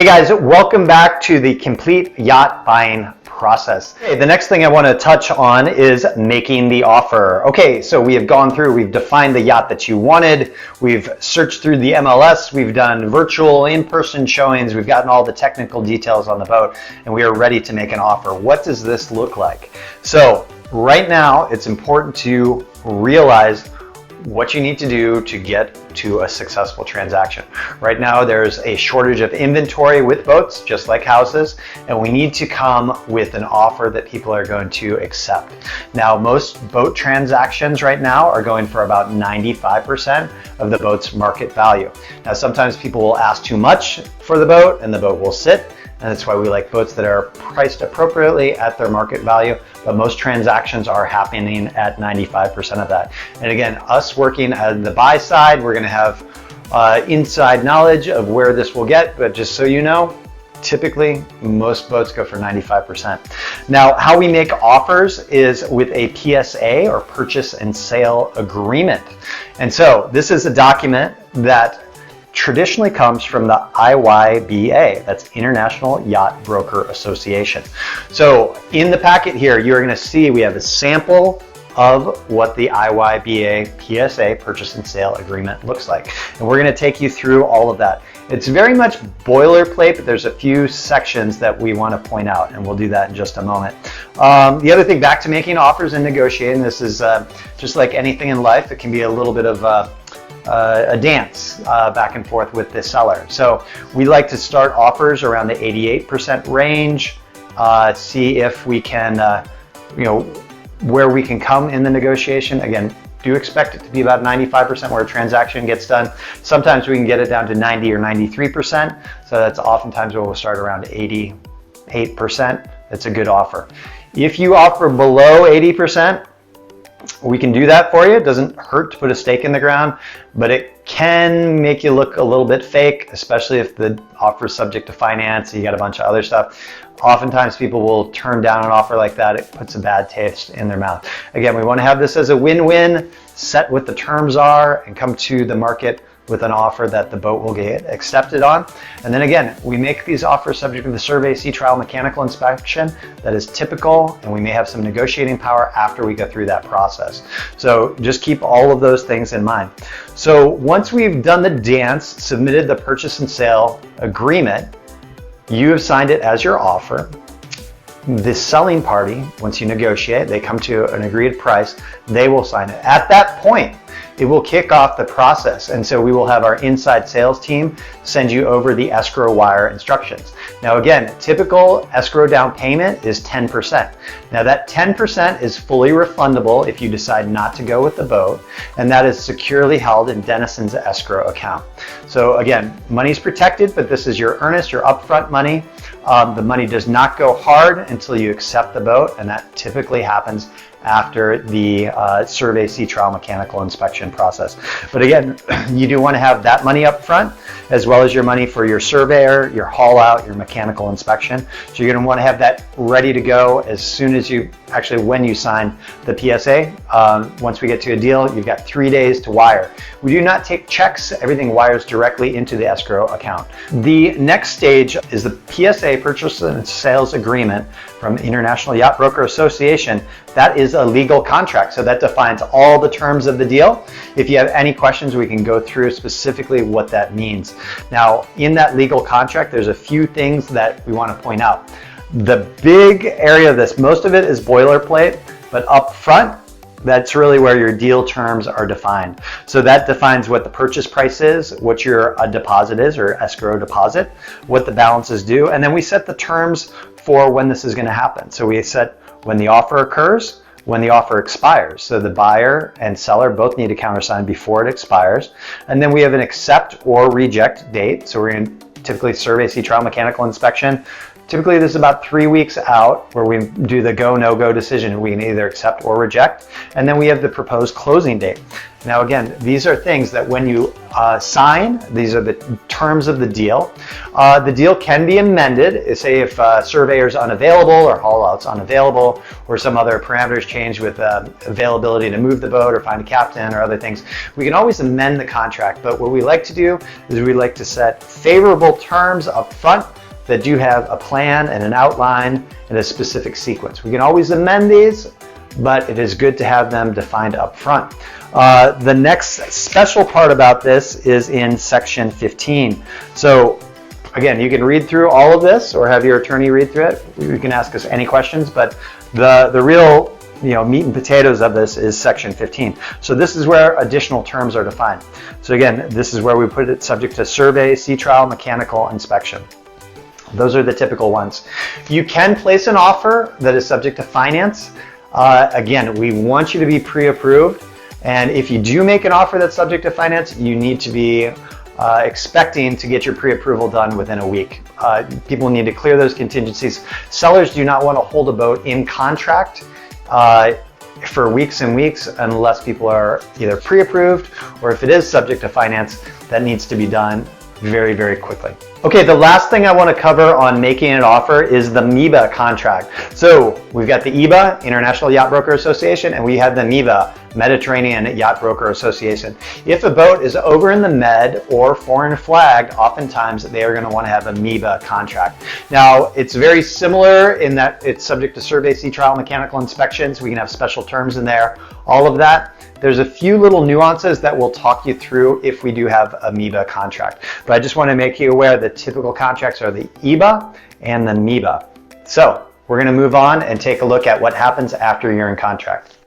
Hey guys, welcome back to the complete yacht buying process. Okay, the next thing I want to touch on is making the offer. Okay, so we have gone through, we've defined the yacht that you wanted, we've searched through the MLS, we've done virtual in-person showings, we've gotten all the technical details on the boat, and we are ready to make an offer. What does this look like? So right now, it's important to realize what you need to do to get to a successful transaction. Right now there's a shortage of inventory with boats, just like houses, and we need to come with an offer that people are going to accept. Now most boat transactions right now are going for about 95% of the boat's market value. Now sometimes people will ask too much for the boat and the boat will sit, and that's why we like boats that are priced appropriately at their market value, but most transactions are happening at 95% of that. And again, us working on the buy side, we're gonna have inside knowledge of where this will get, but just so you know, typically most boats go for 95%. Now, how we make offers is with a PSA, or purchase and sale agreement. And so this is a document that traditionally comes from the IYBA, that's International Yacht Broker Association. So in the packet here, you're going to see we have a sample of what the IYBA PSA, purchase and sale agreement, looks like. And we're going to take you through all of that. It's very much boilerplate, but there's a few sections that we want to point out, and we'll do that in just a moment. The other thing, back to making offers and negotiating, this is just like anything in life, it can be a little bit of a dance back and forth with the seller. So we like to start offers around the 88% range, see if we can, where we can come in the negotiation. Again, do expect it to be about 95% where a transaction gets done. Sometimes we can get it down to 90 or 93%. So that's oftentimes where we'll start around 88%. That's a good offer. If you offer below 80%, we can do that for you. It doesn't hurt to put a stake in the ground, but it can make you look a little bit fake, especially if the offer is subject to finance, you got a bunch of other stuff. Oftentimes people will turn down an offer like that. It puts a bad taste in their mouth. Again, we want to have this as a win-win, set what the terms are, and come to the market with an offer that the boat will get accepted on. And then again, we make these offers subject to the survey, sea trial, mechanical inspection. That is typical, and we may have some negotiating power after we go through that process. So just keep all of those things in mind. So once we've done the dance, submitted the purchase and sale agreement, you have signed it as your offer. The selling party, once you negotiate, they come to an agreed price, they will sign it. At that point, it will kick off the process. And so we will have our inside sales team send you over the escrow wire instructions. Now again, typical escrow down payment is 10%. Now that 10% is fully refundable if you decide not to go with the boat, and that is securely held in Denison's escrow account. So again, money's protected, but this is your earnest, your upfront money. The money does not go hard until you accept the boat, and that typically happens after the survey, sea trial, mechanical inspection process. But again, you do want to have that money up front, as well as your money for your surveyor, your haul out, your mechanical inspection. So you're going to want to have that ready to go as soon as you, actually when you sign the PSA. Once we get to a deal, you've got 3 days to wire. We do not take checks. Everything wires directly into the escrow account. The next stage is the PSA, purchase and sales agreement, from International Yacht Broker Association. That is a legal contract, so that defines all the terms of the deal. If you have any questions, we can go through specifically what that means. Now, in that legal contract, there's a few things that we want to point out. The big area of this, most of it is boilerplate, but up front, that's really where your deal terms are defined. So that defines what the purchase price is, what your deposit is, or escrow deposit, what the balance is due, and then we set the terms for when this is going to happen. So we set when the offer occurs, when the offer expires. So the buyer and seller both need to countersign before it expires. And then we have an accept or reject date. So we're going to typically survey, sea trial, mechanical inspection. Typically this is about 3 weeks out where we do the go, no-go decision. We can either accept or reject. And then we have the proposed closing date. Now again, these are things that when you sign, these are the terms of the deal. The deal can be amended, say if surveyor is unavailable or haul out's unavailable or some other parameters change with availability to move the boat or find a captain or other things. We can always amend the contract, but what we like to do is we like to set favorable terms up front that do have a plan and an outline and a specific sequence. We can always amend these, but it is good to have them defined up front. The next special part about this is in section 15. So again, you can read through all of this or have your attorney read through it. You can ask us any questions, but the real meat and potatoes of this is section 15. So this is where additional terms are defined. So again, this is where we put it subject to survey, sea trial, mechanical inspection. Those are the typical ones. You can place an offer that is subject to finance. Again, we want you to be pre-approved. And if you do make an offer that's subject to finance, you need to be expecting to get your pre-approval done within a week. People need to clear those contingencies. Sellers do not want to hold a boat in contract for weeks and weeks unless people are either pre-approved or if it is subject to finance, that needs to be done very, very quickly. Okay, the last thing I want to cover on making an offer is the MEBA contract. So we've got the EBA, International Yacht Broker Association, and we have the MEBA, Mediterranean Yacht Broker Association. If a boat is over in the Med or foreign flagged, oftentimes they are going to want to have a MEBA contract. Now, it's very similar in that it's subject to survey, sea trial, mechanical inspections. We can have special terms in there, all of that. There's a few little nuances that we'll talk you through if we do have a MEBA contract. But I just want to make you aware the typical contracts are the EBA and the MEBA. So we're going to move on and take a look at what happens after you're in contract.